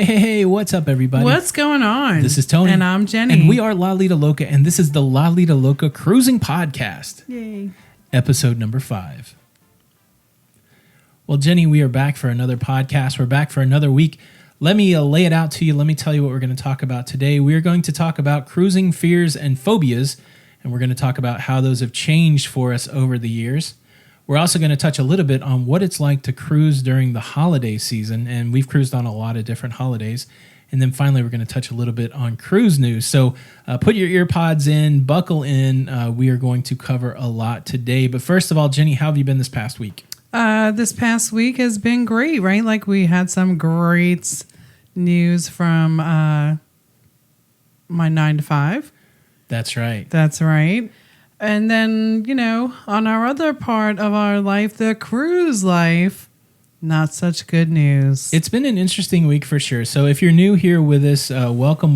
Hey, what's up, everybody? What's going on? This is Tony. And I'm Jenny. And we are Lido Loca, and this is the Lido Loca Cruising Podcast. Yay. Episode number 5. Well, Jenny, we are back for another podcast. We're back for another week. Let me lay it out to you. Let me tell you what we're going to talk about today. We are going to talk about cruising fears and phobias, and we're going to talk about how those have changed for us over the years. We're also going to touch a little bit on what it's like to cruise during the holiday season, and we've cruised on a lot of different holidays. And then finally, we're going to touch a little bit on cruise news. So put your ear pods in, buckle in. We are going to cover a lot today. But first of all, Jenny, how have you been this past week? This past week has been great, right? Like we had some great news from my 9 to 5. That's right. That's right. And then, you know, on our other part of our life, the cruise life, not such good news. It's been an interesting week for sure. So if you're new here with us, welcome.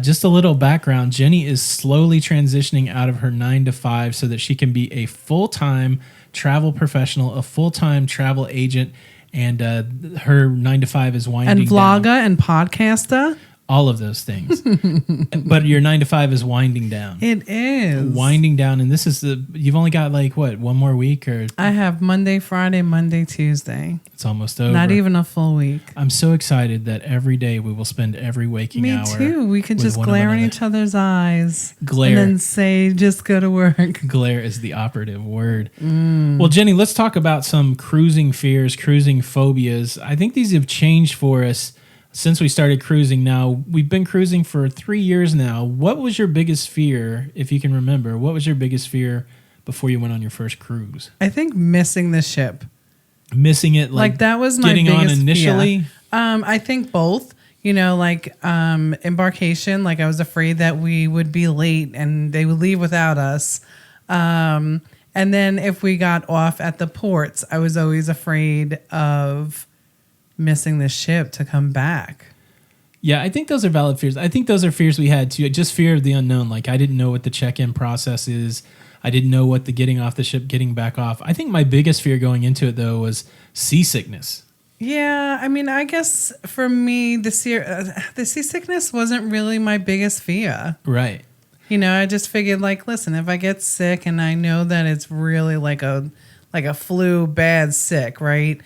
Just a little background. Jenny is slowly transitioning out of her 9 to 5 so that she can be a full-time travel professional, a full-time travel agent, and her 9 to 5 is winding and vlogger down. and podcaster. All of those things. But your 9 to 5 is winding down. It is. Winding down. And this is you've only got like, what, one more week? Or I have Monday, Friday, Monday, Tuesday. It's almost over. Not even a full week. I'm so excited that every day we will spend every waking hour. Me too. We could just glare in each other's eyes. Glare. And then say, just go to work. Glare is the operative word. Well, Jenny, let's talk about some cruising fears, cruising phobias. I think these have changed for us since we started cruising. Now, we've been cruising for 3 years now. What was your biggest fear, if you can remember? What was your biggest fear before you went on your first cruise? I think missing the ship. Missing it, like that was my getting biggest on initially? fear. I think both. You know, like embarkation, like I was afraid that we would be late and they would leave without us. And then if we got off at the ports, I was always afraid of missing the ship to come back. Yeah, I think those are valid fears. I think those are fears we had too. Just fear of the unknown. Like I didn't know what the check-in process is. I didn't know what the getting off the ship, getting back off. I think my biggest fear going into it though was seasickness. Yeah, I mean, I guess for me, the seasickness wasn't really my biggest fear. Right. You know, I just figured like, listen, if I get sick and I know that it's really like a flu bad sick, right?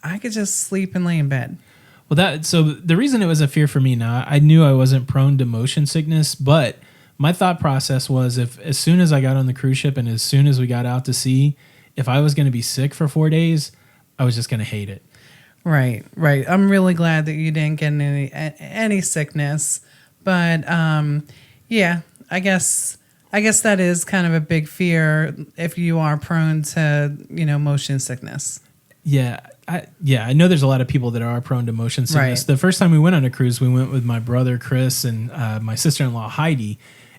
I could just sleep and lay in bed. Well, so the reason it was a fear for me now, I knew I wasn't prone to motion sickness, but my thought process was if as soon as I got on the cruise ship and as soon as we got out to sea, if I was going to be sick for 4 days, I was just going to hate it. Right. I'm really glad that you didn't get any sickness, but yeah, I guess that is kind of a big fear if you are prone to, you know, motion sickness. Yeah. I know there's a lot of people that are prone to motion sickness. Right. The first time we went on a cruise, we went with my brother, Chris, and my sister-in-law, Heidi,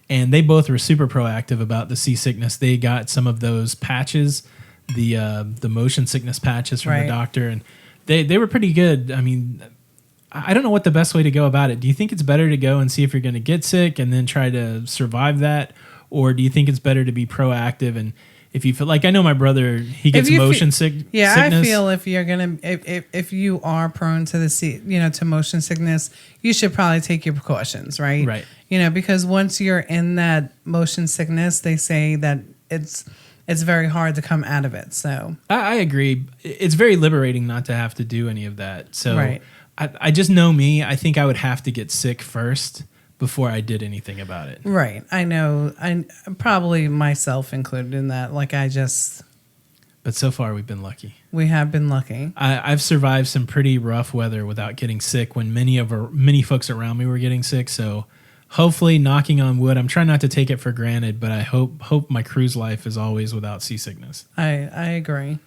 and they both were super proactive about the seasickness. They got some of those patches, the motion sickness patches from the doctor, and they were pretty good. I mean, I don't know what the best way to go about it. Do you think it's better to go and see if you're going to get sick and then try to survive that? Or do you think it's better to be proactive and if you feel like, I know my brother, he gets motion sickness. Yeah, I feel if you're gonna, if you are prone to to motion sickness, you should probably take your precautions, right? Right. You know, because once you're in that motion sickness, they say that it's very hard to come out of it. So I agree. It's very liberating not to have to do any of that. So right. I just know me. I think I would have to get sick first before I did anything about it. Right. I know. I probably myself included in that. Like But so far we've been lucky. We have been lucky. I've survived some pretty rough weather without getting sick when many folks around me were getting sick. So hopefully, knocking on wood, I'm trying not to take it for granted, but I hope my cruise life is always without seasickness. I agree.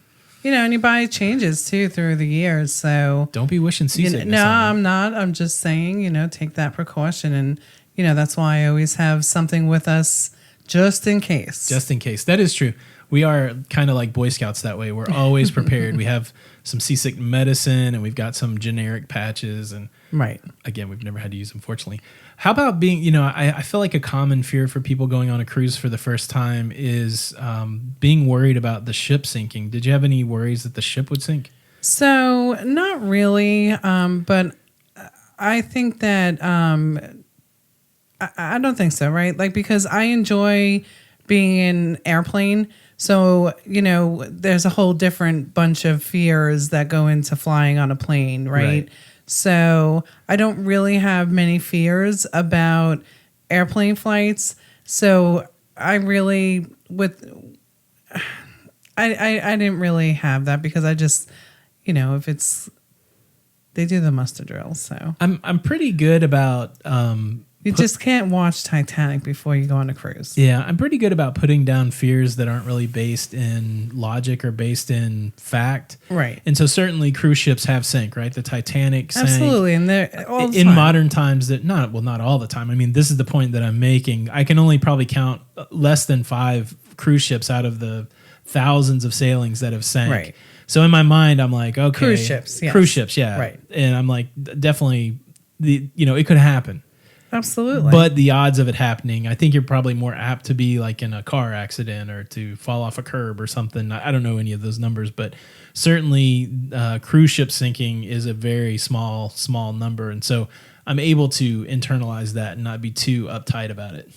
You know, and your body changes too through the years, so don't be wishing seasickness. No, I'm not. I'm just saying, you know, take that precaution, and you know that's why I always have something with us just in case. Just in case. That is true. We are kind of like Boy Scouts that way. We're always prepared. We have some seasick medicine, and we've got some generic patches, and right. Again, we've never had to use them, fortunately. How about being, you know, I feel like a common fear for people going on a cruise for the first time is being worried about the ship sinking. Did you have any worries that the ship would sink? So not really, but I think that I don't think so, right? Like, because I enjoy being in an airplane. So, there's a whole different bunch of fears that go into flying on a plane, right? So I don't really have many fears about airplane flights. So I really I didn't really have that because I just, if it's, they do the muster drills. So I'm pretty good about you just can't watch Titanic before you go on a cruise. Yeah, I'm pretty good about putting down fears that aren't really based in logic or based in fact. Right. And so certainly cruise ships have sank, right? The Titanic sank. Absolutely. And they're all the in time. modern times not all the time. I mean, this is the point that I'm making. I can only probably count less than 5 cruise ships out of the thousands of sailings that have sank. Right. So in my mind, I'm like, okay. Cruise ships, yes. Cruise ships, yeah. Right. And I'm like, definitely, it could happen. Absolutely. But the odds of it happening, I think you're probably more apt to be like in a car accident or to fall off a curb or something. I don't know any of those numbers, but certainly cruise ship sinking is a very small number. And so I'm able to internalize that and not be too uptight about it.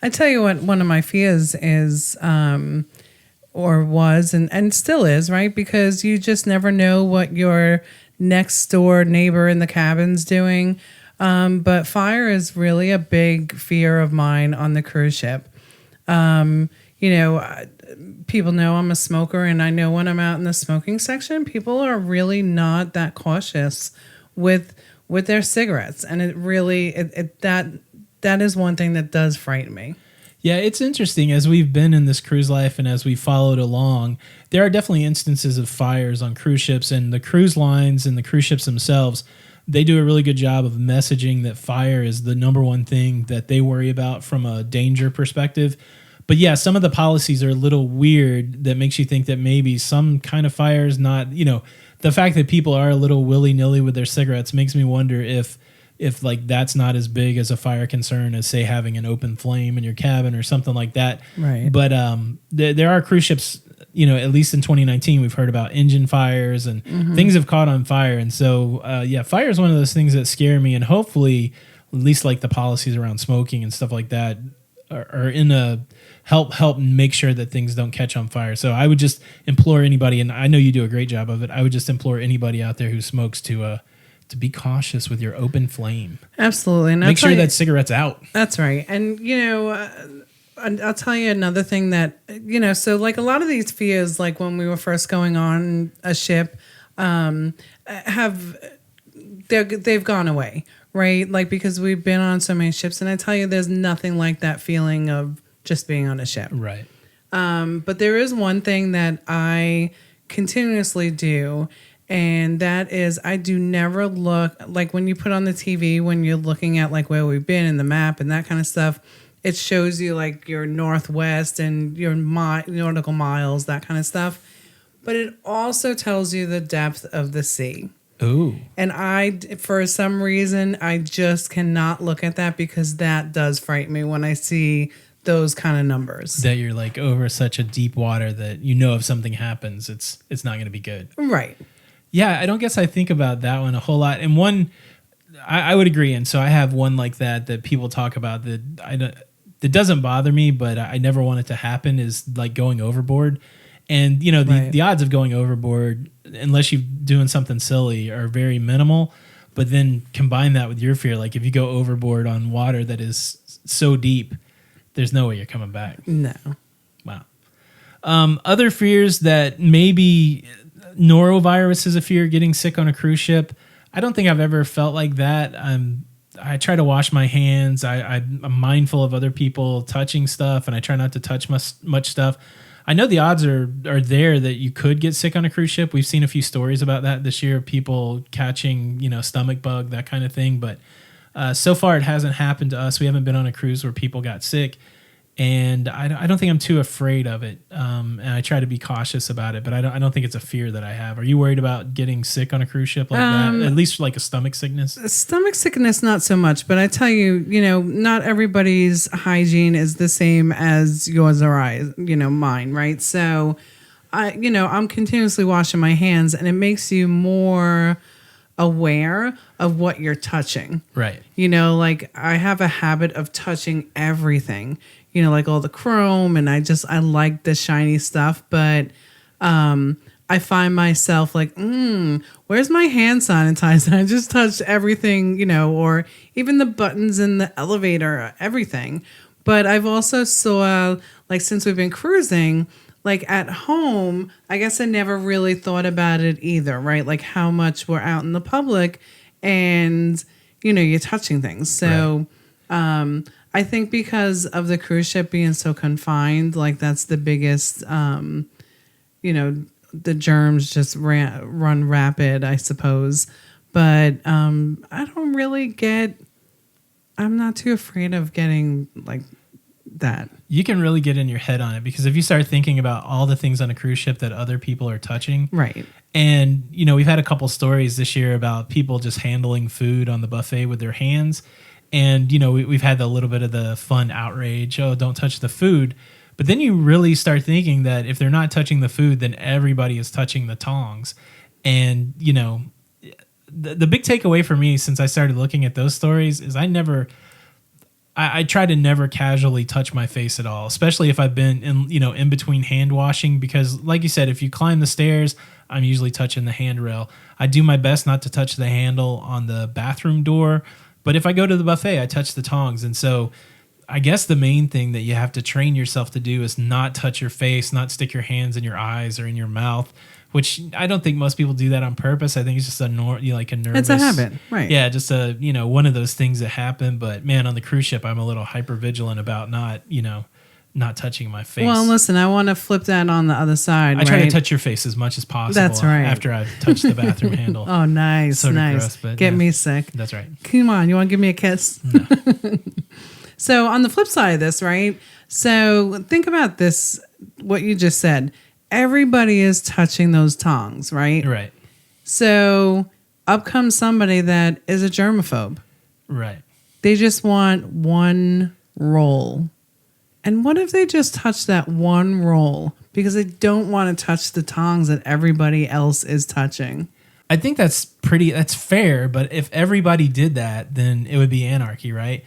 I tell you what, one of my fears is, or was, and still is, right? Because you just never know what your next door neighbor in the cabin's doing. But fire is really a big fear of mine on the cruise ship. People know I'm a smoker, and I know when I'm out in the smoking section, people are really not that cautious with their cigarettes, and it really that is one thing that does frighten me. Yeah, it's interesting. As we've been in this cruise life and as we followed along, there are definitely instances of fires on cruise ships, and the cruise lines and the cruise ships themselves, they do a really good job of messaging that fire is the number one thing that they worry about from a danger perspective. But yeah, some of the policies are a little weird that makes you think that maybe some kind of fire is not, the fact that people are a little willy-nilly with their cigarettes makes me wonder if like that's not as big as a fire concern as, say, having an open flame in your cabin or something like that. Right. But there are cruise ships, at least in 2019, we've heard about engine fires and things have caught on fire. And so, fire is one of those things that scare me. And hopefully, at least like the policies around smoking and stuff like that are in a help make sure that things don't catch on fire. So I would just implore anybody, and I know you do a great job of it, I would just implore anybody out there who smokes to be cautious with your open flame. Absolutely. And make sure that cigarette's out. That's right. And, I'll tell you another thing that, so like a lot of these fears, like when we were first going on a ship, they've gone away, right? Like, because we've been on so many ships, and I tell you, there's nothing like that feeling of just being on a ship. Right. But there is one thing that I continuously do, and that is I do never look, like when you put on the TV, when you're looking at like where we've been in the map and that kind of stuff, it shows you like your northwest and your nautical miles, that kind of stuff. But it also tells you the depth of the sea. Ooh. And for some reason, I just cannot look at that because that does frighten me when I see those kind of numbers. That you're like over such a deep water that if something happens, it's not going to be good. Right. Yeah, I don't guess I think about that one a whole lot. And one, I would agree. And so I have one like that people talk about that doesn't bother me, but I never want it to happen, is like going overboard. And, the odds of going overboard, unless you're doing something silly, are very minimal. But then combine that with your fear. Like if you go overboard on water that is so deep, there's no way you're coming back. No. Wow. Other fears that maybe norovirus is a fear, getting sick on a cruise ship. I don't think I've ever felt like that. I try to wash my hands. I'm mindful of other people touching stuff, and I try not to touch much stuff. I know the odds are there that you could get sick on a cruise ship. We've seen a few stories about that this year, people catching, stomach bug, that kind of thing. But so far it hasn't happened to us. We haven't been on a cruise where people got sick. And I don't think I'm too afraid of it. And I try to be cautious about it, but I don't think it's a fear that I have. Are you worried about getting sick on a cruise ship like that? At least like a stomach sickness? Stomach sickness, not so much. But I tell you, not everybody's hygiene is the same as yours or mine, right? So, I'm continuously washing my hands, and it makes you more aware of what you're touching. Right. You know, like I have a habit of touching everything, you know, like all the chrome, and I like the shiny stuff, but I find myself like, where's my hand sanitizer? I just touched everything, you know, or even the buttons in the elevator, everything. But I've also saw, like, since we've been cruising, like at home, I guess I never really thought about it either, right? Like how much we're out in the public and, you know, you're touching things. So I think because of the cruise ship being so confined, like that's the biggest, you know, the germs just run rapid, I suppose. But I don't really I'm not too afraid of getting like that. You can really get in your head on it because if you start thinking about all the things on a cruise ship that other people are touching. Right. And, you know, we've had a couple stories this year about people just handling food on the buffet with their hands. And, you know, we've had a little bit of the fun outrage. Oh, don't touch the food. But then you really start thinking that if they're not touching the food, then everybody is touching the tongs. And, you know, the big takeaway for me since I started looking at those stories is I try to never casually touch my face at all, especially if I've been in between hand washing, because like you said, if you climb the stairs, I'm usually touching the handrail. I do my best not to touch the handle on the bathroom door, but if I go to the buffet, I touch the tongs. And so I guess the main thing that you have to train yourself to do is not touch your face, not stick your hands in your eyes or in your mouth, which I don't think most people do that on purpose. I think it's just a nervous. It's a habit, right? Yeah, just one of those things that happen. But man, on the cruise ship, I'm a little hyper vigilant about not touching my face. Well, listen, I want to flip that on the other side. I try to touch your face as much as possible. That's right. After I've touched the bathroom handle. Oh, nice, Sort of nice. gross, but Get me sick. That's right. Come on, you want to give me a kiss? No. So on the flip side of this, right? So think about this, what you just said. Everybody is touching those tongs, right? Right. So up comes somebody that is a germaphobe. Right. They just want one roll. And what if they just touch that one roll because they don't want to touch the tongs that everybody else is touching? I think that's fair, but if everybody did that, then it would be anarchy, right?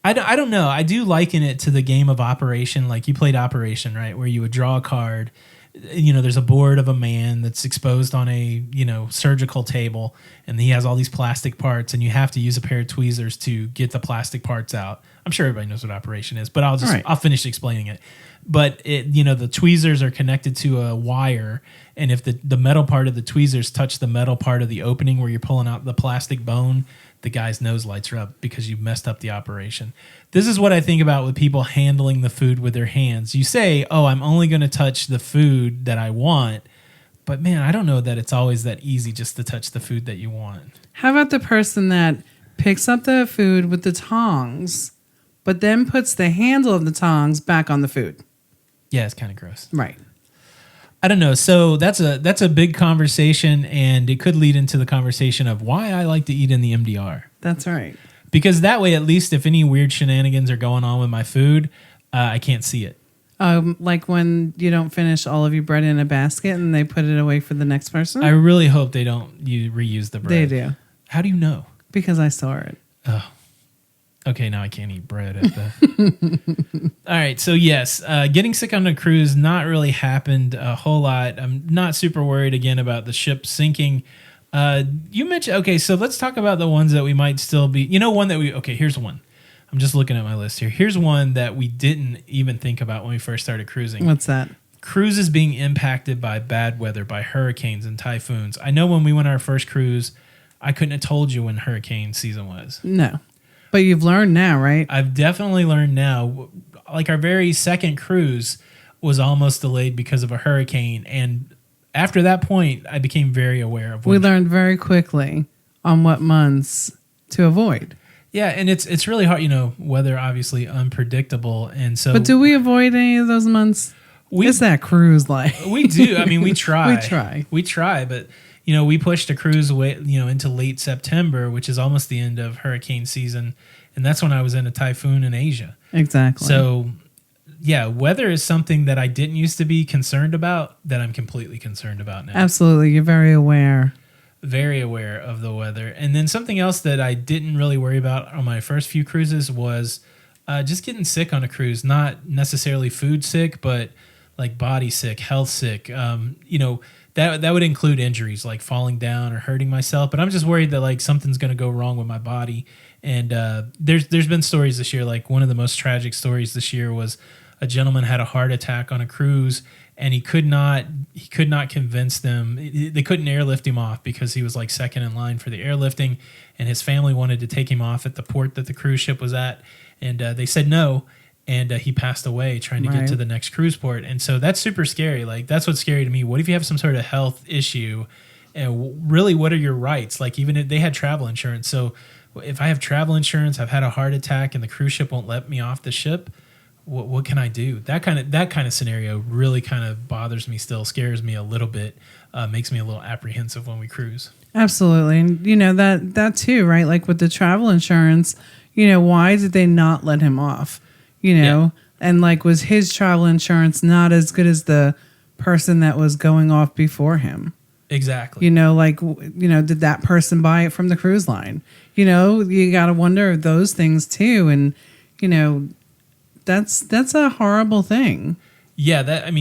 I don't know. I do liken it to the game of Operation, like you played Operation, right? Where you would draw a card. You know, there's a board of a man that's exposed on a, surgical table, and he has all these plastic parts, and you have to use a pair of tweezers to get the plastic parts out. I'm sure everybody knows what Operation is, but I'll finish explaining it. But the tweezers are connected to a wire, and if the metal part of the tweezers touch the metal part of the opening where you're pulling out the plastic bone, the guy's nose lights are up because you messed up the operation. This is what I think about with people handling the food with their hands. You say, oh, I'm only going to touch the food that I want. But man, I don't know that it's always that easy just to touch the food that you want. How about the person that picks up the food with the tongs, but then puts the handle of the tongs back on the food? Yeah, it's kind of gross. Right. I don't know. So that's a big conversation, and it could lead into the conversation of why I like to eat in the MDR. That's right. Because that way, at least if any weird shenanigans are going on with my food, I can't see it. Like when you don't finish all of your bread in a basket and they put it away for the next person? I really hope they don't reuse the bread. They do. How do you know? Because I saw it. Oh. Okay, now I can't eat bread at the... All right, so yes, getting sick on a cruise not really happened a whole lot. I'm not super worried again about the ship sinking. You mentioned... Okay, so let's talk about the ones that we might still be... one that we... Okay, here's one. I'm just looking at my list here. Here's one that we didn't even think about when we first started cruising. What's that? Cruises being impacted by bad weather, by hurricanes and typhoons. I know when we went on our first cruise, I couldn't have told you when hurricane season was. No. But you've learned now, right? I've definitely learned now. Like our very second cruise was almost delayed because of a hurricane. And after that point, I became very aware of we learned very quickly on what months to avoid. Yeah, and it's really hard, weather obviously unpredictable. And so, but do we avoid any of those months? What's that cruise like? We do. I mean, we try. We try, but we pushed a cruise away, into late September, which is almost the end of hurricane season. And that's when I was in a typhoon in Asia. Exactly. So, yeah, weather is something that I didn't used to be concerned about that I'm completely concerned about now. Absolutely. You're very aware. Very aware of the weather. And then something else that I didn't really worry about on my first few cruises was just getting sick on a cruise. Not necessarily food sick, but like body sick, health sick. That would include injuries like falling down or hurting myself. But I'm just worried that like something's going to go wrong with my body. And there's been stories this year. Like one of the most tragic stories this year was a gentleman had a heart attack on a cruise, and he could not convince them. They couldn't airlift him off because he was like second in line for the airlifting, and his family wanted to take him off at the port that the cruise ship was at, and they said no, and he passed away trying to get to the next cruise port. And so that's super scary. Like that's what's scary to me. What if you have some sort of health issue, and really what are your rights? Like even if they had travel insurance, so if I have travel insurance, I've had a heart attack, and the cruise ship won't let me off the ship, what can I do? That kind of scenario really kind of bothers me still, scares me a little bit, makes me a little apprehensive when we cruise. Absolutely. And that too, right? Like with the travel insurance, why did they not let him off? And like, was his travel insurance not as good as the person that was going off before him? Exactly. Did that person buy it from the cruise line? You got to wonder those things too. And, that's a horrible thing. Yeah,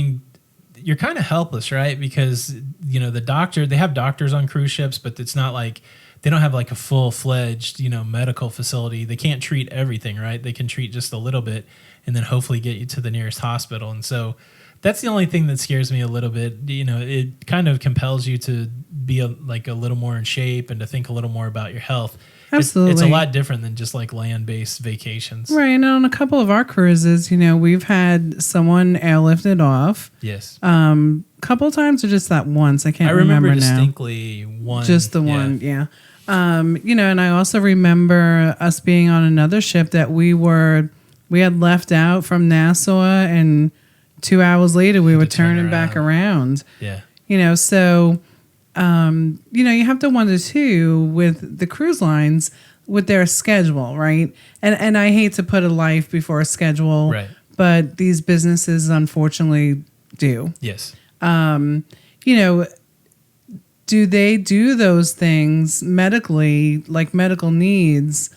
you're kind of helpless, right? Because they have doctors on cruise ships, but it's not like they don't have like a full-fledged medical facility. They can't treat everything, right? They can treat just a little bit and then hopefully get you to the nearest hospital. And so that's the only thing that scares me a little bit. It kind of compels you to be a little more in shape and to think a little more about your health. Absolutely. It's a lot different than just like land-based vacations. Right. And on a couple of our cruises, we've had someone airlifted off. Yes. Couple of times or just that once? I can't remember remember now. Distinctly one. Just the one, yeah. And I also remember us being on another ship that we had left out from Nassau, and 2 hours later we were turning back around. Yeah. So you have to wonder too with the cruise lines with their schedule, right? And I hate to put a life before a schedule, right? But these businesses unfortunately do. Yes. Do they do those things medically, like medical needs,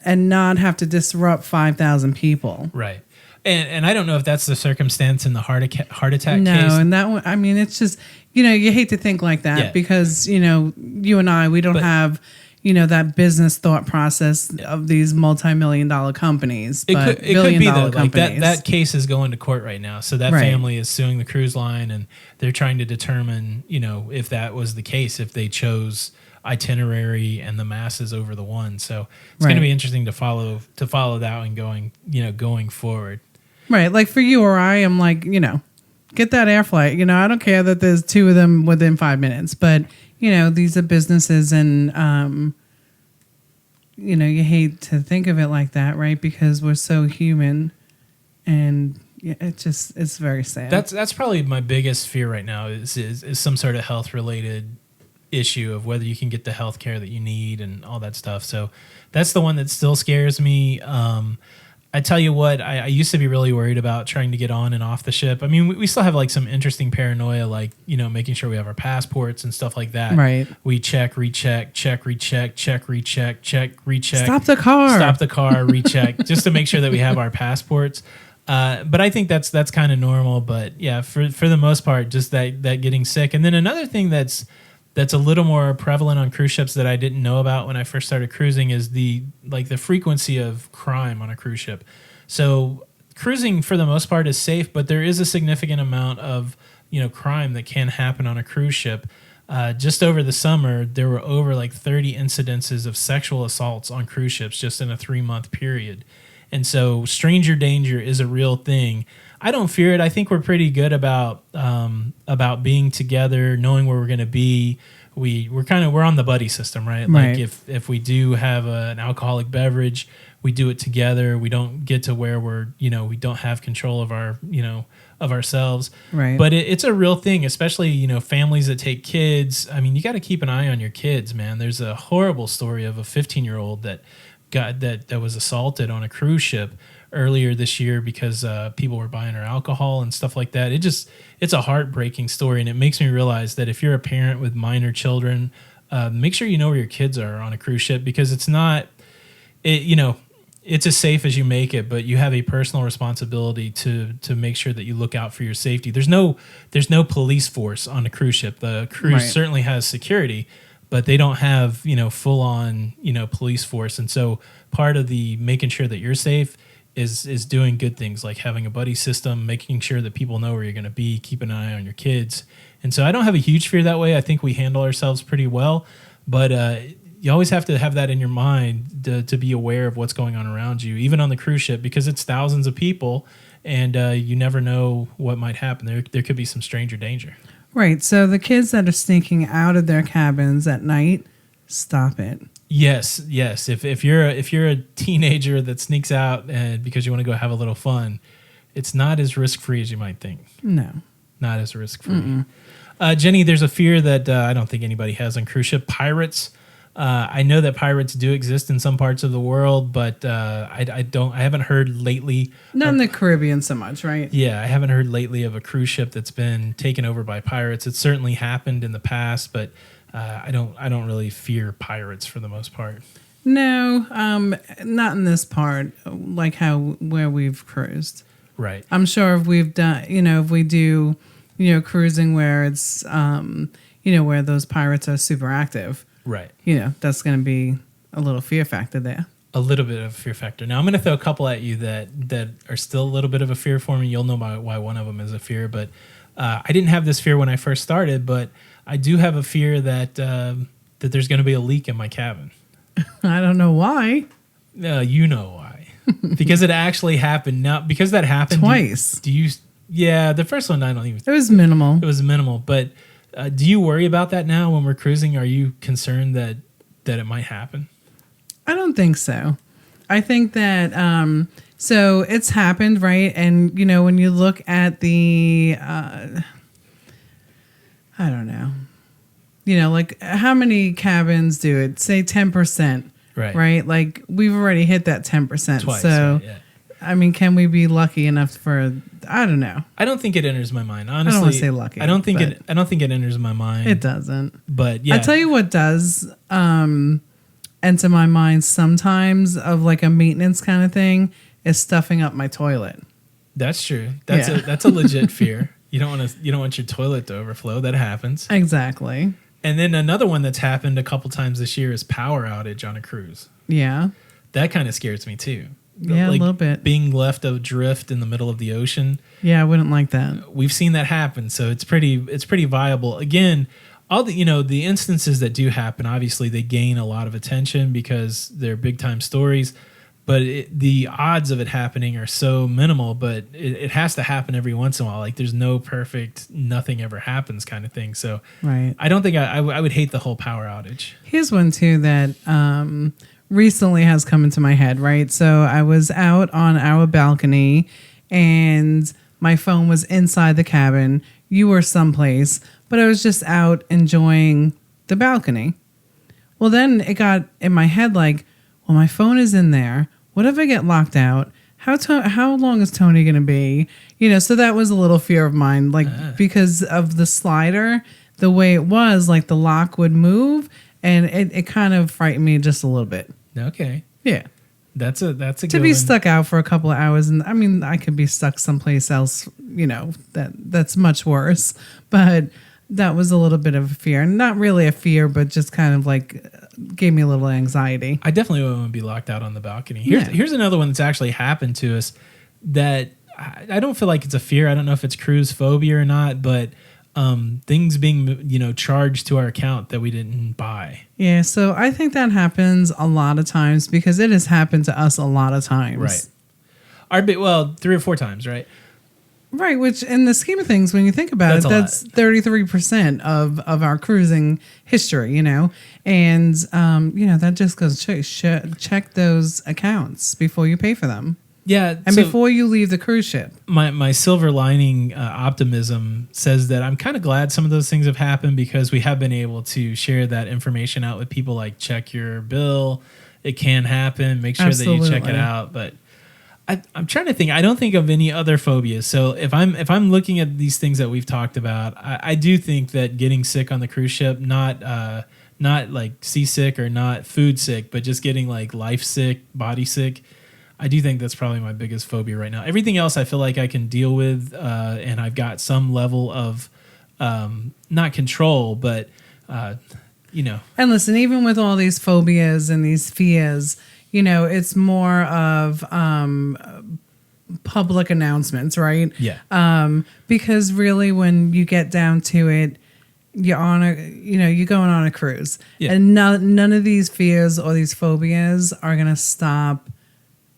and not have to disrupt 5,000 people? Right. And I don't know if that's the circumstance in the heart attack case. No, and that one, it's just, you hate to think like that because, you and I, we don't have, that business thought process of these multi-million-dollar companies. It could be though. Like companies. that case is going to court right now. So that family is suing the cruise line, and they're trying to determine, if that was the case, if they chose itinerary and the masses over the one. So it's going to be interesting to follow that and going forward. Right. Like for you or I, I'm like, get that air flight. I don't care that there's two of them within 5 minutes, but these are businesses, and you hate to think of it like that, right? Because we're so human, and it's very sad. That's probably my biggest fear right now is some sort of health related issue of whether you can get the health care that you need and all that stuff. So that's the one that still scares me. I tell you what, I used to be really worried about trying to get on and off the ship. We still have like some interesting paranoia, like, making sure we have our passports and stuff like that. Right. We check, recheck, check, recheck, check, recheck, check, recheck. Stop the car, recheck, just to make sure that we have our passports. But I think that's kind of normal. But yeah, for the most part, just that getting sick. And then another thing that's a little more prevalent on cruise ships that I didn't know about when I first started cruising is the frequency of crime on a cruise ship. So cruising for the most part is safe, but there is a significant amount of crime that can happen on a cruise ship. Just over the summer, there were over 30 incidences of sexual assaults on cruise ships just in a 3-month period. And so stranger danger is a real thing. I don't fear it. I think we're pretty good about being together, knowing where we're going to be. We're on the buddy system, right? Like if we do have an alcoholic beverage, we do it together. We don't get to where we're we don't have control of our of ourselves. Right. But it's a real thing, especially families that take kids. You got to keep an eye on your kids, man. There's a horrible story of a 15-year-old that was assaulted on a cruise ship earlier this year because people were buying her alcohol and stuff like that. It's a heartbreaking story, and it makes me realize that if you're a parent with minor children, make sure you know where your kids are on a cruise ship, because it's as safe as you make it, but you have a personal responsibility to make sure that you look out for your safety. There's no police force on a cruise ship. The cruise certainly has security, but they don't have, full on, police force. And so part of the making sure that you're safe is doing good things like having a buddy system, making sure that people know where you're going to be, keep an eye on your kids. And so I don't have a huge fear that way. I think we handle ourselves pretty well, but you always have to have that in your mind to be aware of what's going on around you, even on the cruise ship, because it's thousands of people and you never know what might happen. There could be some stranger danger. Right. So the kids that are sneaking out of their cabins at night, stop it. Yes. If you're a teenager that sneaks out because you want to go have a little fun, it's not as risk-free as you might think. No. Not as risk-free. Jenny, there's a fear that I don't think anybody has on cruise ship: pirates. I know that pirates do exist in some parts of the world, but I haven't heard lately. Not in the Caribbean so much, right? Yeah, I haven't heard lately of a cruise ship that's been taken over by pirates. It's certainly happened in the past, but I don't really fear pirates for the most part. No, not in this part, like where we've cruised. Right. I'm sure if we've done, if we do, cruising where it's, where those pirates are super active. Right. That's going to be a little fear factor there. A little bit of a fear factor. Now, I'm going to throw a couple at you that are still a little bit of a fear for me. You'll know why one of them is a fear, but I didn't have this fear when I first started, but I do have a fear that there's going to be a leak in my cabin. I don't know why. You know why. Because it actually happened. Now, because that happened twice. Yeah, the first one I don't even. It was minimal. It was minimal, but do you worry about that now when we're cruising? Are you concerned that it might happen? I don't think so. I think that so it's happened, right? And when you look at the I don't know. Like how many cabins do it? Say 10%. Right? Like we've already hit that 10%. Twice, so right, yeah. I mean, can we be lucky enough for? I don't know. I don't think it enters my mind. Honestly, I don't want to say lucky. I don't think it enters my mind. It doesn't. But yeah, I tell you what does enter my mind sometimes of like a maintenance kind of thing is stuffing up my toilet. That's true. That's a legit fear. You don't want your toilet to overflow. That happens. Exactly. And then another one that's happened a couple times this year is power outage on a cruise. Yeah. That kind of scares me too. Yeah, like a little bit. Being left adrift in the middle of the ocean. Yeah, I wouldn't like that. We've seen that happen, so it's pretty viable. Again, all the instances that do happen, obviously they gain a lot of attention because they're big time stories. But the odds of it happening are so minimal. But it has to happen every once in a while. Like there's no perfect, nothing ever happens kind of thing. So right. I don't think I would hate the whole power outage. Here's one too that recently has come into my head, right? So I was out on our balcony and my phone was inside the cabin. You were someplace, but I was just out enjoying the balcony. Well, then it got in my head like, well, my phone is in there. What if I get locked out? How long is Tony going to be? So that was a little fear of mine, like because of the slider, the way it was, like the lock would move, and it kind of frightened me just a little bit. Okay. Yeah. That's a good to be stuck out for a couple of hours, and I mean I could be stuck someplace else, that's much worse. But that was a little bit of a fear. Not really a fear, but just kind of like gave me a little anxiety. I definitely wouldn't want to be locked out on the balcony. Here's another one that's actually happened to us that I don't feel like it's a fear. I don't know if it's cruise phobia or not, but things being, charged to our account that we didn't buy. Yeah, so I think that happens a lot of times because it has happened to us a lot of times. Right. 3 or 4 times, right? Right, which in the scheme of things, when you think about that's 33% of our cruising history, and that just goes to check those accounts before you pay for them. Yeah, and before you leave the cruise ship. My silver lining optimism says that I'm kind of glad some of those things have happened because we have been able to share that information out with people, like check your bill. It can happen. Make sure that you check it out, but. I'm trying to think. I don't think of any other phobias. So if I'm looking at these things that we've talked about, I do think that getting sick on the cruise ship, not like seasick or not food sick, but just getting like life sick, body sick. I do think that's probably my biggest phobia right now. Everything else I feel like I can deal with, and I've got some level of not control, but you know. And listen, even with all these phobias and these fears, you know, it's more of public announcements, right? Yeah. Because really, when you get down to it, you're going on a cruise, Yeah. and none of these fears or these phobias are gonna stop,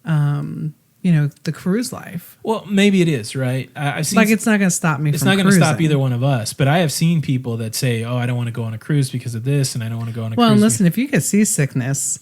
the cruise life. Well, maybe it is, right? I've seen It's not gonna stop me. It's from not going to stop cruising. either one of us. But I have seen people that say, "Oh, I don't want to go on a cruise because of this, and I don't want to go on a cruise." Well, and listen, if you get seasickness,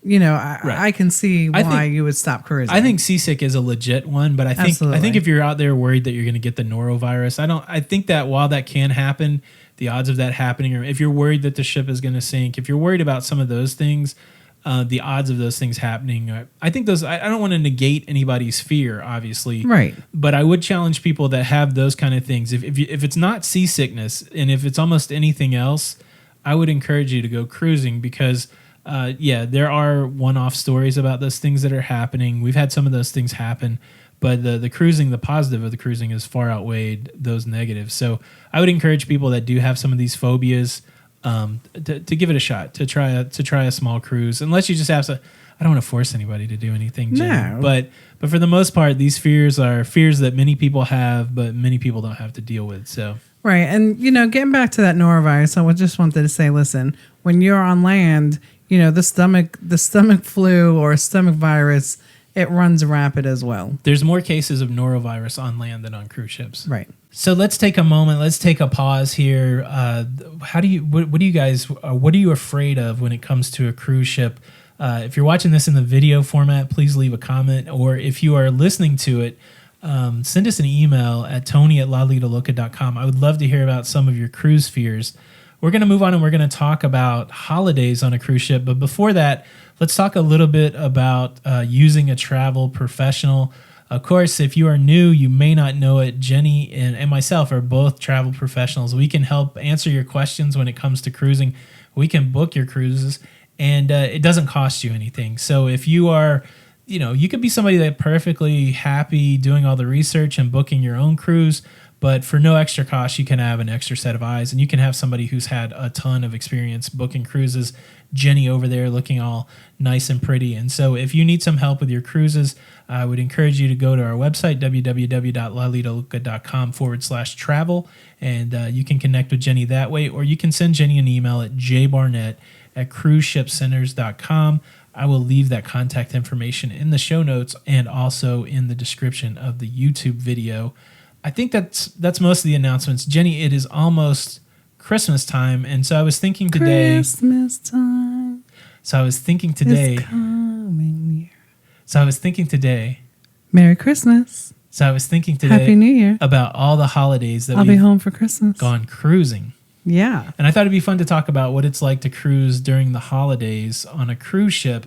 Right. I can see why you would stop cruising. I think seasick is a legit one, but I think Absolutely. if you're out there worried that you're going to get the norovirus, I think that while that can happen, the odds of that happening, or if you're worried that the ship is going to sink, if you're worried about some of those things, the odds of those things happening, I think those. I don't want to negate anybody's fear, obviously, Right. But I would challenge people that have those kind of things. If it's not seasickness, and if it's almost anything else, I would encourage you to go cruising because. There are one-off stories about those things that are happening. We've had some of those things happen, but the cruising, the positive of the cruising is far outweighed those negatives. So I would encourage people that do have some of these phobias to give it a shot, to try a small cruise, unless you just have to. I don't want to force anybody to do anything, Jen, No. but for the most part, these fears are fears that many people have, but many people don't have to deal with. So. Right. And, getting back to that norovirus, I just wanted to say, listen, when you're on land, the stomach flu or stomach virus, it runs rapid as well. There's more cases of norovirus on land than on cruise ships. Right. So let's take a moment. Let's take a pause here. What are you afraid of when it comes to a cruise ship? If you're watching this in the video format, please leave a comment. Or if you are listening to it, send us an email at tony@lidoloca.com. I would love to hear about some of your cruise fears. We're going to move on and we're going to talk about holidays on a cruise ship. But before that, let's talk a little bit about using a travel professional. Of course, if you are new, you may not know it. Jenny and myself are both travel professionals. We can help answer your questions when it comes to cruising. We can book your cruises, and it doesn't cost you anything. So if you are, you could be somebody that's perfectly happy doing all the research and booking your own cruise, but for no extra cost, you can have an extra set of eyes, and you can have somebody who's had a ton of experience booking cruises. Jenny over there looking all nice and pretty. And so if you need some help with your cruises, I would encourage you to go to our website, www.lidoloca.com/travel, and you can connect with Jenny that way, or you can send Jenny an email at jbarnette@cruiseshipcenters.com. I will leave that contact information in the show notes and also in the description of the YouTube video. I think that's most of the announcements. Jenny, it is almost Christmas time, and so I was thinking today. Christmas time. So I was thinking today. Is coming near. So I was thinking today. Merry Christmas. So I was thinking today. Happy New Year. About all the holidays that I'll be we've home for Christmas. gone cruising. Yeah. And I thought it'd be fun to talk about what it's like to cruise during the holidays on a cruise ship.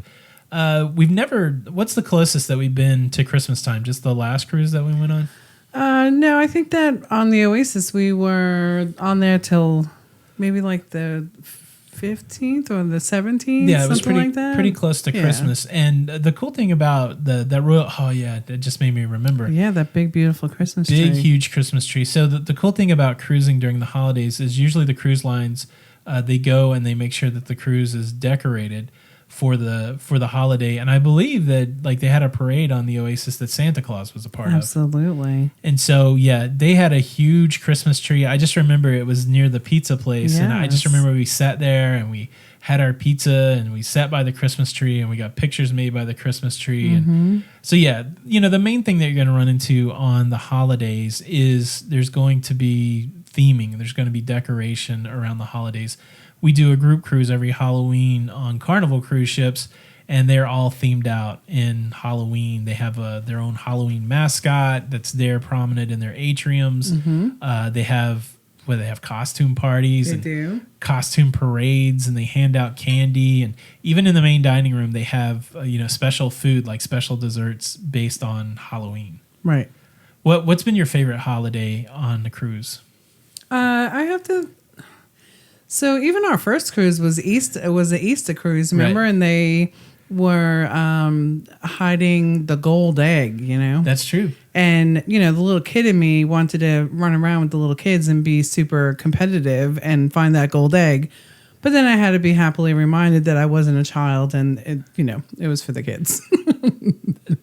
What's the closest that we've been to Christmas time? Just the last cruise that we went on? No, I think that on the Oasis we were on there till maybe like the 15th or the 17th. Yeah, it was pretty close to Christmas. And the cool thing about that royal, that just made me remember. Yeah, that big beautiful Christmas tree. Big huge Christmas tree. So the cool thing about cruising during the holidays is usually the cruise lines they go and they make sure that the cruise is decorated for the holiday. And I believe that they had a parade on the Oasis that Santa Claus was a part of. Absolutely. And so they had a huge Christmas tree. I just remember it was near the pizza place. Yes. And I just remember we sat there and we had our pizza and we sat by the Christmas tree and we got pictures made by the Christmas tree. Mm-hmm. And so the main thing that you're going to run into on the holidays is there's going to be theming. There's going to be decoration around the holidays. We do a group cruise every Halloween on Carnival cruise ships, and they're all themed out in Halloween. They have their own Halloween mascot that's there prominent in their atriums. Mm-hmm. They have where they have costume parties They and do. costume parades, and they hand out candy, and even in the main dining room they have special food, like special desserts based on Halloween. Right. What's been your favorite holiday on the cruise? I have to. So even our first cruise was Easter. It was the Easter cruise, remember? Right. And they were hiding the gold egg. That's true. And the little kid in me wanted to run around with the little kids and be super competitive and find that gold egg. But then I had to be happily reminded that I wasn't a child, and it was for the kids.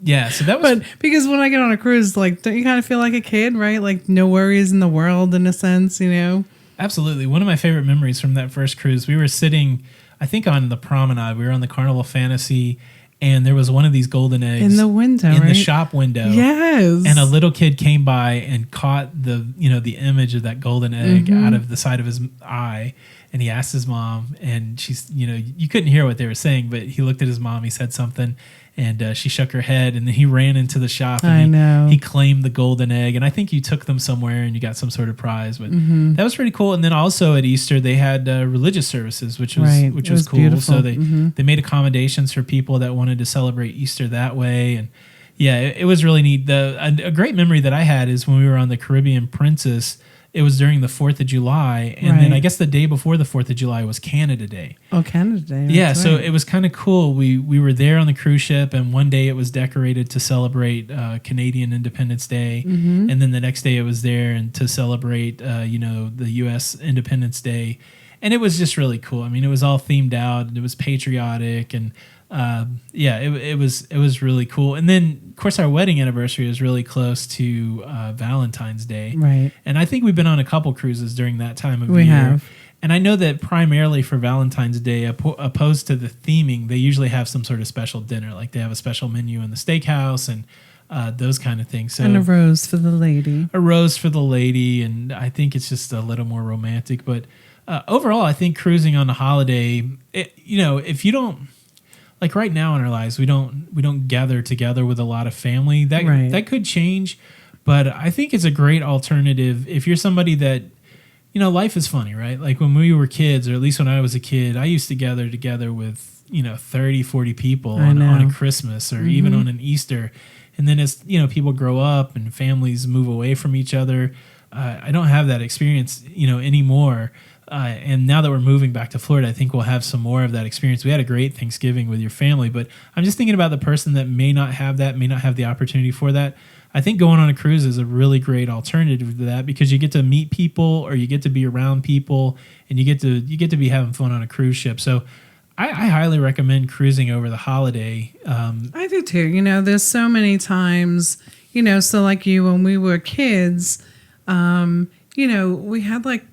Yeah, so that was. But because when I get on a cruise, like, don't you kind of feel like a kid, right? Like, no worries in the world, in a sense, Absolutely. One of my favorite memories from that first cruise, we were sitting, I think, on the promenade. We were on the Carnival Fantasy, and there was one of these golden eggs in the window, in right? the shop window. Yes. And a little kid came by and caught the image of that golden egg out of the side of his eye. And he asked his mom, and she's, you couldn't hear what they were saying, but he looked at his mom, he said something, and she shook her head, and then he ran into the shop, and he claimed the golden egg. And I think you took them somewhere and you got some sort of prize, but that was pretty cool. And then also at Easter, they had religious services, which was cool. Beautiful. So they made accommodations for people that wanted to celebrate Easter that way. And yeah, it was really neat. A great memory that I had is when we were on the Caribbean Princess. It was during the 4th of July, and then I guess the day before the 4th of July was Canada Day. Oh, Canada Day. Yeah, so it was kind of cool. We were there on the cruise ship, and one day it was decorated to celebrate Canadian Independence Day, and then the next day it was there and to celebrate the U.S. Independence Day, and it was just really cool. I mean, it was all themed out, and it was patriotic, and it was really cool. And then, of course, our wedding anniversary was really close to Valentine's Day. Right. And I think we've been on a couple cruises during that time of year. We have. And I know that primarily for Valentine's Day, opposed to the theming, they usually have some sort of special dinner. Like they have a special menu in the steakhouse and those kind of things. So, and a rose for the lady. A rose for the lady. And I think it's just a little more romantic. But overall, I think cruising on a holiday, if you don't... Like right now in our lives, we don't gather together with a lot of family. That could change, but I think it's a great alternative if you're somebody that, life is funny, right? Like when we were kids, or at least when I was a kid, I used to gather together with 30, 40 people on a Christmas or even on an Easter, and then as people grow up and families move away from each other, I don't have that experience anymore. And now that we're moving back to Florida, I think we'll have some more of that experience. We had a great Thanksgiving with your family, but I'm just thinking about the person that may not have the opportunity for that. I think going on a cruise is a really great alternative to that because you get to meet people or you get to be around people and you get to be having fun on a cruise ship. So I highly recommend cruising over the holiday. I do too. There's so many times, so like when we were kids, we had like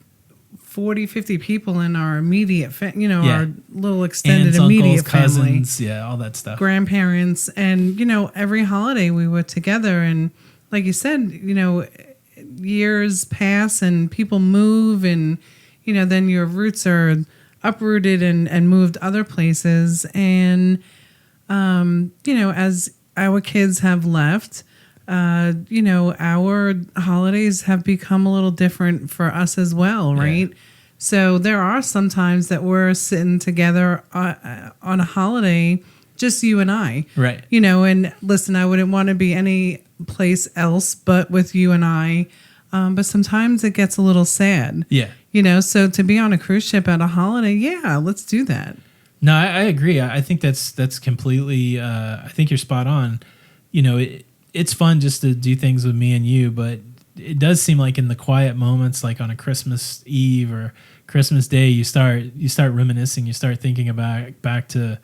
40, 50 people in our immediate, our little extended Aunts, immediate uncles, family. Cousins, all that stuff. Grandparents. And, every holiday we were together. And like you said, years pass and people move and, then your roots are uprooted and moved other places. And, as our kids have left, our holidays have become a little different for us as well, right? Yeah. So there are some times that we're sitting together on a holiday, just you and I. Right. And listen, I wouldn't want to be any place else but with you and I. But sometimes it gets a little sad. Yeah. So to be on a cruise ship at a holiday, yeah, let's do that. No, I agree. I think that's completely, I think you're spot on. It's fun just to do things with me and you, but it does seem like in the quiet moments, like on a Christmas Eve or Christmas Day, you start reminiscing, you start thinking about back to,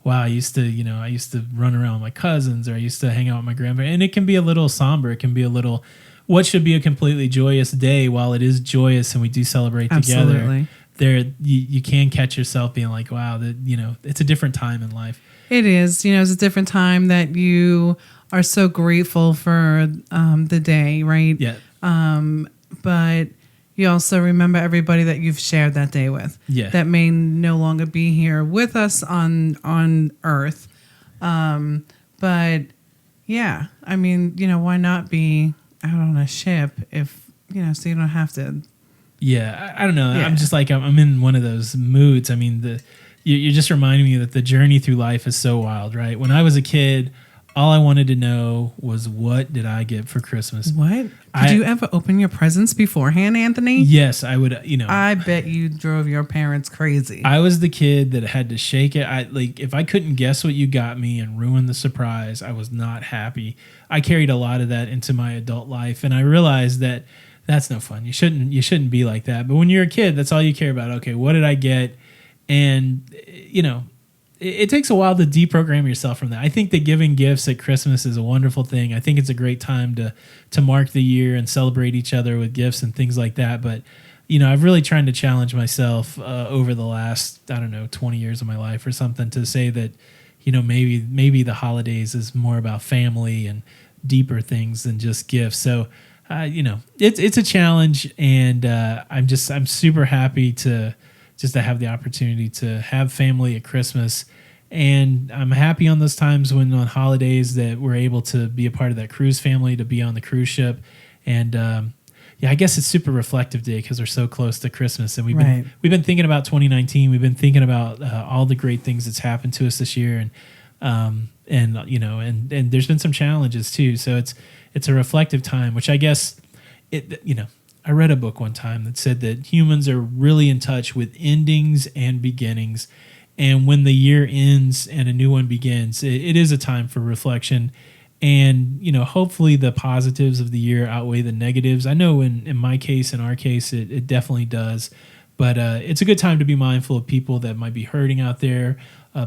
wow, I used to run around with my cousins or I used to hang out with my grandparents. And it can be a little somber. It can be a little, what should be a completely joyous day while it is joyous and we do celebrate Absolutely. together. You can catch yourself being like, wow, it's a different time in life. It is, it's a different time that you are so grateful for the day, right? Yeah. But you also remember everybody that you've shared that day with. Yeah. That may no longer be here with us on Earth. But yeah, I mean, why not be out on a ship if so you don't have to Yeah, I don't know. Yeah. I'm just like I'm in one of those moods. I mean, you're just reminding me that the journey through life is so wild, right? When I was a kid, all I wanted to know was what did I get for Christmas? What? Did you ever open your presents beforehand, Anthony? Yes, I would. You know, I bet you drove your parents crazy. I was the kid that had to shake it. If I couldn't guess what you got me and ruin the surprise, I was not happy. I carried a lot of that into my adult life, and I realized that that's no fun. You shouldn't be like that. But when you're a kid, that's all you care about. Okay, what did I get? And you know, it takes a while to deprogram yourself from that. I think that giving gifts at Christmas is a wonderful thing. I think it's a great time to mark the year and celebrate each other with gifts and things like that. But you know, I've really tried to challenge myself over the last 20 years of my life or something to say that you know maybe the holidays is more about family and deeper things than just gifts. So. You know, it's a challenge, and I'm super happy to have the opportunity to have family at Christmas, and I'm happy on those times when on holidays that we're able to be a part of that cruise family, to be on the cruise ship, and I guess it's super reflective day because we're so close to Christmas, and we've been thinking about 2019, we've been thinking about all the great things that's happened to us this year, and you know, and there's been some challenges too, so it's a reflective time, which I guess I read a book one time that said that humans are really in touch with endings and beginnings. And when the year ends and a new one begins, it is a time for reflection. And, you know, hopefully the positives of the year outweigh the negatives. I know in my case, in our case, it definitely does. But it's a good time to be mindful of people that might be hurting out there,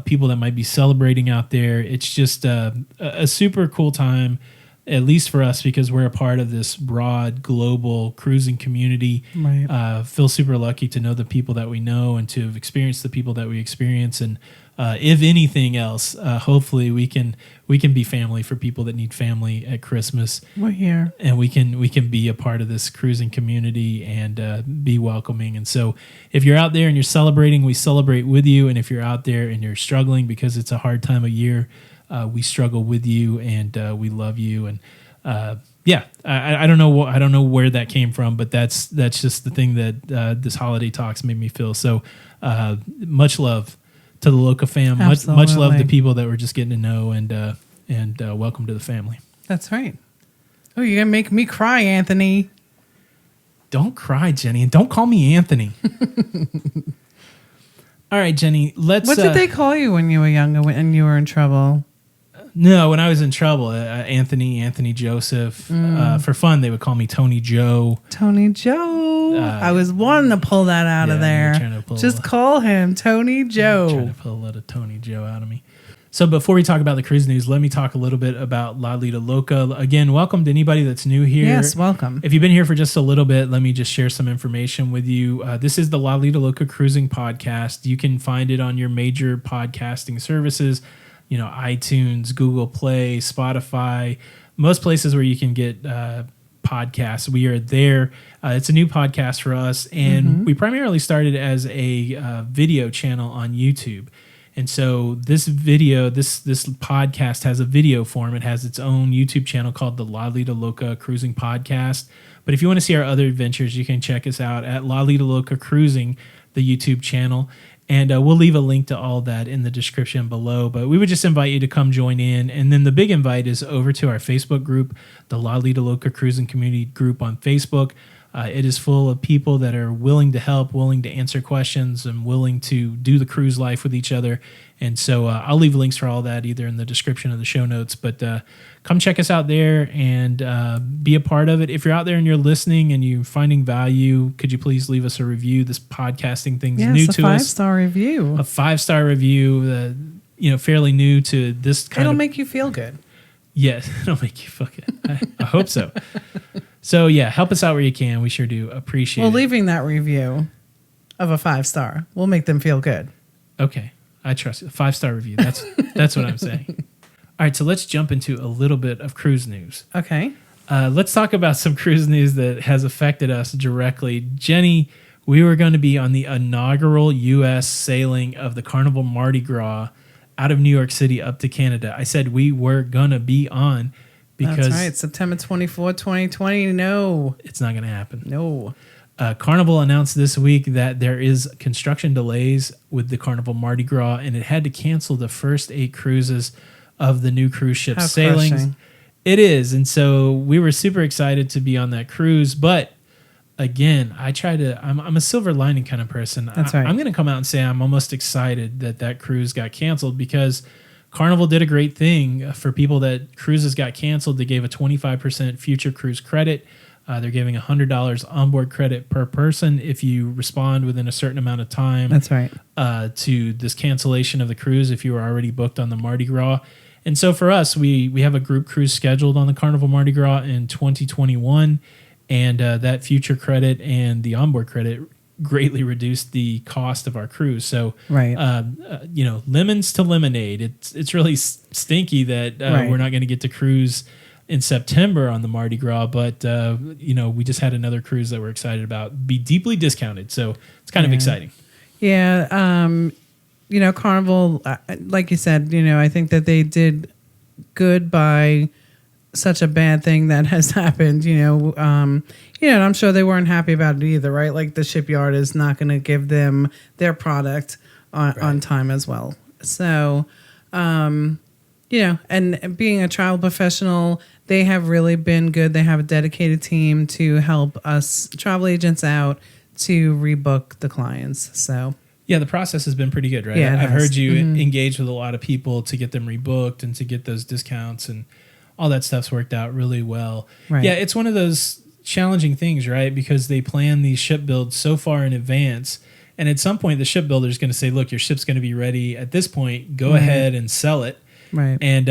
people that might be celebrating out there. It's just a super cool time, at least for us, because we're a part of this broad global cruising community. Right. Feel super lucky to know the people that we know and to have experienced the people that we experience. And if anything else, hopefully we can be family for people that need family at Christmas. We're here, and we can be a part of this cruising community and be welcoming. And so, if you're out there and you're celebrating, we celebrate with you. And if you're out there and you're struggling because it's a hard time of year, we struggle with you, and we love you. And I don't know where that came from, but that's just the thing that this holiday talks made me feel. So much love to the Loca fam, much love to people that we're just getting to know, and welcome to the family. That's right. Oh, you're gonna make me cry, Anthony. Don't cry, Jenny, and don't call me Anthony. All right, Jenny. What did they call you when you were younger and you were in trouble? No, when I was in trouble, Anthony Joseph. For fun, they would call me Tony Joe. Tony Joe. I was wanting to pull that out of there. Just call him Tony Joe. Trying to pull a lot of Tony Joe out of me. So before we talk about the cruise news, let me talk a little bit about Lido Loca. Again, welcome to anybody that's new here. Yes, welcome. If you've been here for just a little bit, let me just share some information with you. This is the Lido Loca Cruising Podcast. You can find it on your major podcasting services, you know, iTunes, Google Play, Spotify, most places where you can get podcasts. We are there. It's a new podcast for us, and we primarily started as a video channel on YouTube. And so this podcast has a video form. It has its own YouTube channel called the Lido Loca Cruising Podcast. But if you want to see our other adventures, you can check us out at Lido Loca Cruising, the YouTube channel. And we'll leave a link to all that in the description below. But we would just invite you to come join in. And then the big invite is over to our Facebook group, the Lido Loca Cruising Community Group on Facebook. It is full of people that are willing to help, willing to answer questions, and willing to do the cruise life with each other. And so I'll leave links for all that either in the description of the show notes. But come check us out there and be a part of it. If you're out there and you're listening and you're finding value, could you please leave us a review? This podcasting thing's new to us. A 5-star review. A 5-star review, fairly new to this kind It'll make you feel good. Yes, it'll make you feel good. I hope so. So, yeah, help us out where you can. We sure do appreciate it. Well, leaving that review of a 5-star will make them feel good. Okay. I trust it. 5-star review. That's what I'm saying. All right, so let's jump into a little bit of cruise news. Okay. Let's talk about some cruise news that has affected us directly. Jenny, we were going to be on the inaugural U.S. sailing of the Carnival Mardi Gras out of New York City up to Canada. I said we were going to be on because... That's right. September 24, 2020. No. It's not going to happen. No. Carnival announced this week that there is construction delays with the Carnival Mardi Gras, and it had to cancel the first 8 cruises of the new cruise ship How sailings. crushing. It is, and so we were super excited to be on that cruise. But again, I'm a silver lining kind of person. That's right. I'm going to come out and say I'm almost excited that cruise got canceled, because Carnival did a great thing for people that cruises got canceled. They gave a 25% future cruise credit. They're giving $100 onboard credit per person if you respond within a certain amount of time. That's right. To this cancellation of the cruise if you were already booked on the Mardi Gras. And so for us, we have a group cruise scheduled on the Carnival Mardi Gras in 2021, and that future credit and the onboard credit greatly reduced the cost of our cruise. So, Right. Lemons to lemonade. It's really stinky that Right. we're not going to get to cruise in September on the Mardi Gras, but we just had another cruise that we're excited about be deeply discounted. So it's kind of exciting. Yeah. Carnival, like you said, I think that they did good by such a bad thing that has happened, and I'm sure they weren't happy about it either, right? Like the shipyard is not going to give them their product on time as well. So, and being a travel professional, they have really been good. They have a dedicated team to help us travel agents out to rebook the clients. So yeah, the process has been pretty good, right? Yeah, it I've has. heard you engage with a lot of people to get them rebooked and to get those discounts, and all that stuff's worked out really well. Right. Yeah, it's one of those challenging things, right? Because they plan these ship builds so far in advance, and at some point the shipbuilder is going to say, look, your ship's going to be ready at this point, go ahead and sell it. Right. And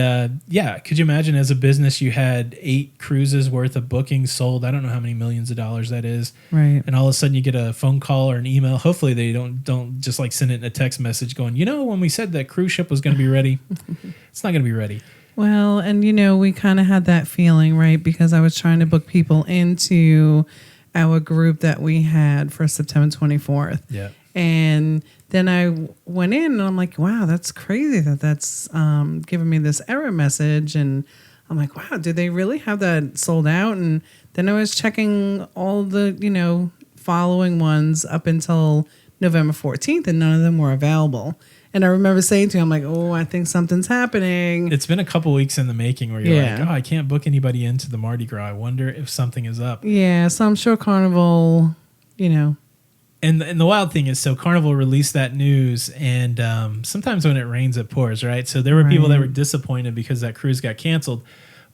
could you imagine as a business you had 8 cruises worth of bookings sold? I don't know how many millions of dollars that is. Right. And all of a sudden you get a phone call or an email. Hopefully they don't just like send it in a text message going, when we said that cruise ship was going to be ready, it's not going to be ready. Well, and we kind of had that feeling, right? Because I was trying to book people into our group that we had for September 24th. Yeah. And then I went in and I'm like, wow, that's crazy that's giving me this error message. And I'm like, wow, did they really have that sold out? And then I was checking all the, following ones up until November 14th, and none of them were available. And I remember saying to him, I'm like, oh, I think something's happening. It's been a couple weeks in the making where you're like, oh, I can't book anybody into the Mardi Gras. I wonder if something is up. Yeah, so I'm sure Carnival, And the wild thing is, so Carnival released that news, and sometimes when it rains, it pours, right? So there were people that were disappointed because that cruise got canceled.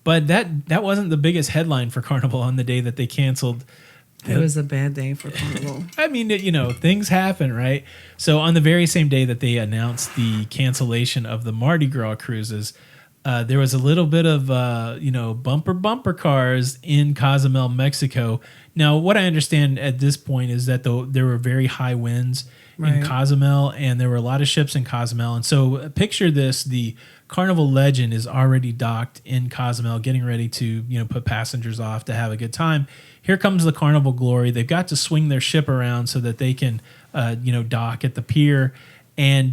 But that wasn't the biggest headline for Carnival on the day that they canceled. It was a bad day for Carnival. I mean, things happen, right? So on the very same day that they announced the cancellation of the Mardi Gras cruises, there was a little bit of, bumper cars in Cozumel, Mexico. Now, what I understand at this point is that there were very high winds in Cozumel, and there were a lot of ships in Cozumel. And so picture this, the Carnival Legend is already docked in Cozumel, getting ready to, put passengers off to have a good time. Here comes the Carnival Glory. They've got to swing their ship around so that they can, dock at the pier, and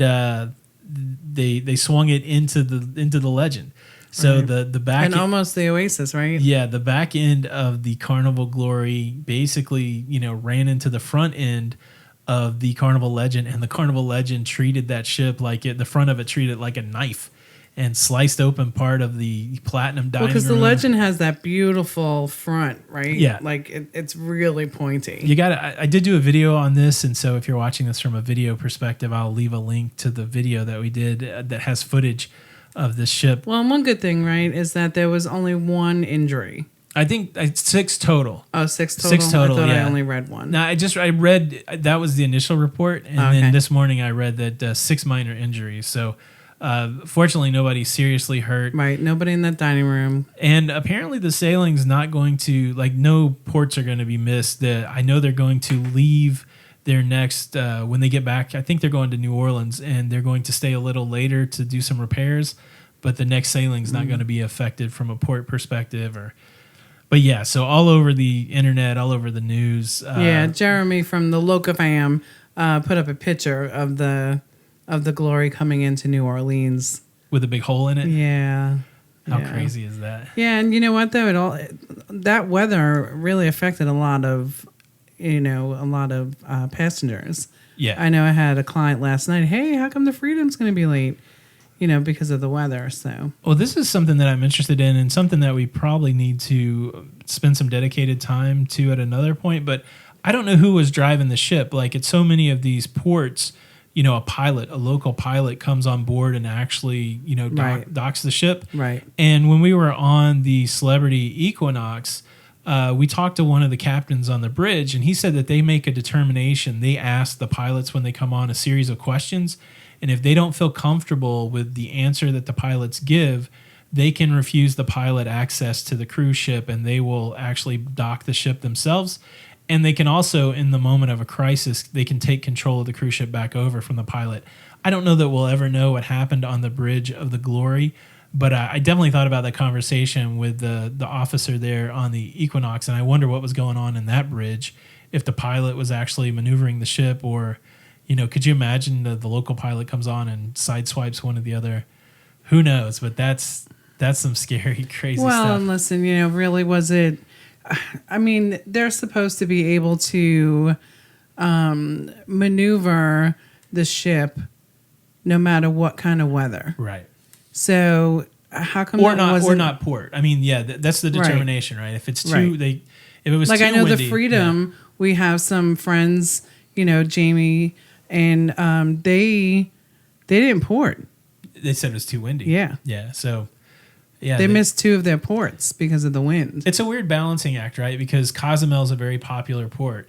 they swung it into the Legend. So the back and almost the Oasis, right? Yeah, the back end of the Carnival Glory basically, ran into the front end of the Carnival Legend, and the Carnival Legend treated that ship the front of it treated like a knife, and sliced open part of the platinum dining room. Because the Legend has that beautiful front, right? Yeah. Like it's really pointy. You got to. I did do a video on this, and so if you're watching this from a video perspective, I'll leave a link to the video that we did that has footage of this ship. Well, one good thing, right, is that there was only one injury. I think it's 6 total. Oh, 6 total? 6 total, I thought yeah. I only read one. No, I read, that was the initial report, and then this morning I read that 6 minor injuries. So fortunately, nobody seriously hurt. Right, nobody in that dining room. And apparently the sailing's not going to, no ports are going to be missed. I know they're going to leave their next, when they get back, I think they're going to New Orleans, and they're going to stay a little later to do some repairs, but the next sailing's not going to be affected from a port perspective. But yeah, so all over the internet, all over the news. Jeremy from the locafam put up a picture of the Glory coming into New Orleans. With a big hole in it? Yeah. How crazy is that? Yeah, and you know what, though? That weather really affected a lot of a lot of passengers. Yeah. I know I had a client last night. Hey, how come the Freedom's going to be late? Because of the weather. So, well, this is something that I'm interested in and something that we probably need to spend some dedicated time to at another point. But I don't know who was driving the ship. Like at so many of these ports, a local pilot comes on board and actually, docks the ship. Right. And when we were on the Celebrity Equinox, we talked to one of the captains on the bridge, and he said that they make a determination. They ask the pilots when they come on a series of questions, and if they don't feel comfortable with the answer that the pilots give, they can refuse the pilot access to the cruise ship, and they will actually dock the ship themselves. And they can also, in the moment of a crisis, they can take control of the cruise ship back over from the pilot. I don't know that we'll ever know what happened on the Bridge of the Glory, but I definitely thought about that conversation with the officer there on the Equinox, and I wonder what was going on in that bridge, if the pilot was actually maneuvering the ship, or, could you imagine the local pilot comes on and sideswipes one of the other? Who knows? But that's some scary, crazy stuff. Well, and listen, really was it... I mean, they're supposed to be able to maneuver the ship no matter what kind of weather. Right. So how come or not port? I mean, yeah, that's the determination, right? If it's too if it was like too I know windy, the Freedom, we have some friends, Jamie, and they didn't port. They said it was too windy. Yeah. Yeah. So yeah, they missed 2 of their ports because of the wind. It's a weird balancing act, right? Because Cozumel is a very popular port.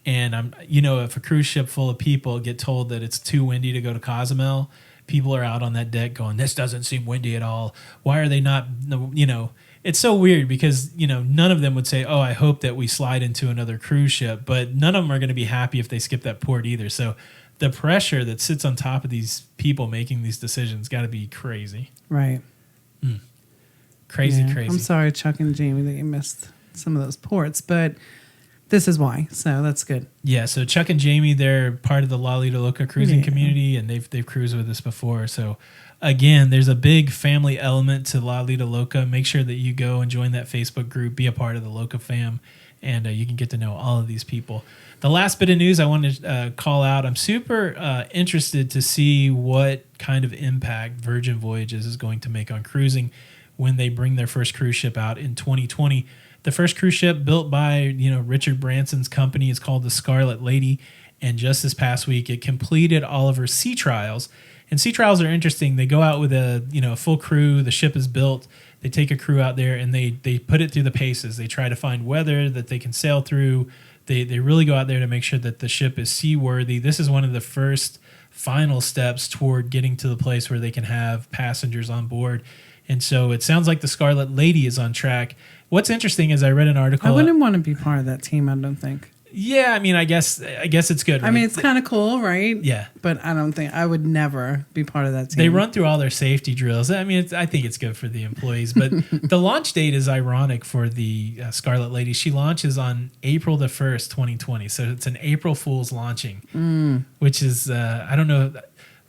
And if a cruise ship full of people get told that it's too windy to go to Cozumel, people are out on that deck going, this doesn't seem windy at all. Why are they not, it's so weird because, none of them would say, oh, I hope that we slide into another cruise ship, but none of them are going to be happy if they skip that port either. So the pressure that sits on top of these people making these decisions got to be crazy. Right. Crazy. I'm sorry, Chuck and Jamie, that you missed some of those ports, but this is why. So that's good. Yeah, so Chuck and Jamie, they're part of the Lido Loca cruising community, and they've cruised with us before. So again, there's a big family element to Lido Loca. Make sure that you go and join that Facebook group, be a part of the locafam, and you can get to know all of these people. The last bit of news I want to call out, I'm super interested to see what kind of impact Virgin Voyages is going to make on cruising when they bring their first cruise ship out in 2020. The first cruise ship built by, Richard Branson's company is called the Scarlet Lady. And just this past week, it completed all of her sea trials. And sea trials are interesting. They go out with a full crew. The ship is built. They take a crew out there and they put it through the paces. They try to find weather that they can sail through. They really go out there to make sure that the ship is seaworthy. This is one of the first final steps toward getting to the place where they can have passengers on board. And so it sounds like the Scarlet Lady is on track. What's interesting is I read an article. I wouldn't want to be part of that team, I don't think. Yeah, I mean, I guess it's good. Right? I mean, it's kind of cool, right? Yeah. But I don't think I would never be part of that team. They run through all their safety drills. I mean, I think it's good for the employees. But the launch date is ironic for the Scarlet Lady. She launches on April the 1st, 2020. So it's an April Fool's launching, which is, I don't know.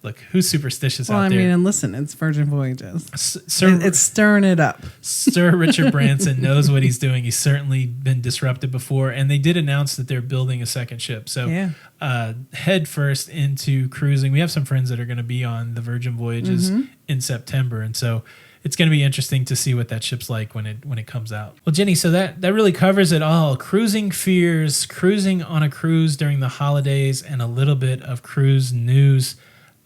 Look, who's superstitious out there? I mean, and listen, it's Virgin Voyages. Sir, it's stirring it up. Sir Richard Branson knows what he's doing. He's certainly been disrupted before. And they did announce that they're building a second ship. So head first into cruising. We have some friends that are going to be on the Virgin Voyages in September. And so it's going to be interesting to see what that ship's like when it comes out. Well, Jenny, so that really covers it all. Cruising fears, cruising on a cruise during the holidays, and a little bit of cruise news.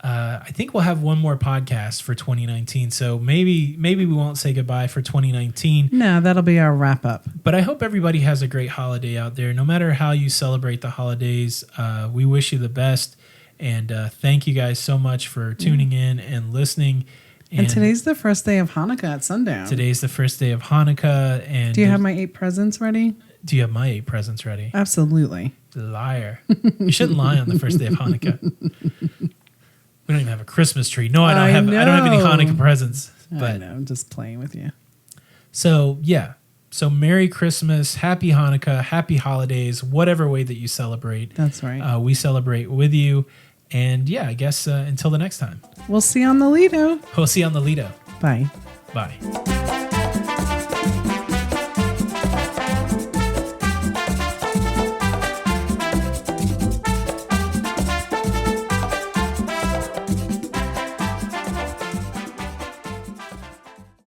I think we'll have one more podcast for 2019, so maybe we won't say goodbye for 2019. No, that'll be our wrap up. But I hope everybody has a great holiday out there. No matter how you celebrate the holidays, we wish you the best, and thank you guys so much for tuning in and listening. And today's the first day of Hanukkah at sundown. Today's the first day of Hanukkah. And do you have my 8 presents ready? Do you have my 8 presents ready? Absolutely. Liar. You shouldn't lie on the first day of Hanukkah. We don't even have a Christmas tree. No, I don't have any Hanukkah presents. But I know, I'm just playing with you. So, yeah. So, Merry Christmas, Happy Hanukkah, Happy Holidays, whatever way that you celebrate. That's right. We celebrate with you. And, yeah, I guess until the next time. We'll see you on the Lido. We'll see you on the Lido. Bye. Bye.